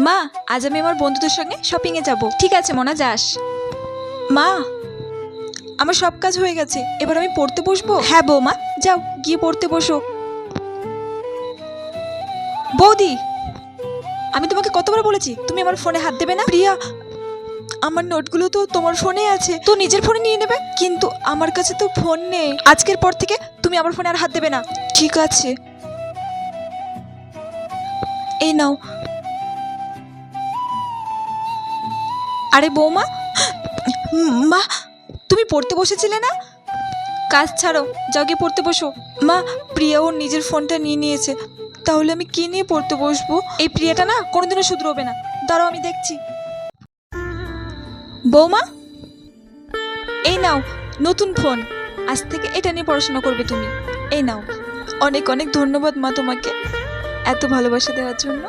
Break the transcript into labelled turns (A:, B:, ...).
A: মা, আজ আমি আমার বন্ধুদের সঙ্গে শপিংয়ে যাব। ঠিক আছে মোনা, যাস। মা, আমার সব কাজ হয়ে গেছে, এবার আমি পড়তে বসবো। হ্যাঁ বৌমা, যাও গিয়ে পড়তে বসো। বৌদি, আমি তোমাকে কতবার বলেছি তুমি আমার ফোনে হাত দেবে না। প্রিয়া, আমার নোটগুলো তো তোমার ফোনে আছে, তো নিজের ফোনে নিয়ে নেবে। কিন্তু আমার কাছে তো ফোন নেই। আজকের পর থেকে তুমি আমার ফোনে আর হাত দেবে না। ঠিক আছে, এই নাও। আরে বৌমা, মা, তুমি পড়তে বসেছিলে না? কাজ ছাড়ো, যাও গিয়ে পড়তে বসো। মা, প্রিয়া ওর নিজের ফোনটা নিয়ে নিয়েছে, তাহলে আমি কি নিয়ে পড়তে বসবো? এই প্রিয়াটা না কোনোদিনও শুধরোবে না। দাঁড়াও, আমি দেখছি। বৌমা, এই নাও নতুন ফোন, আজ থেকে এটা নিয়ে পড়াশোনা করবে তুমি। এই নাও। অনেক অনেক ধন্যবাদ মা তোমাকে এত ভালোবাসা দেওয়ার জন্য।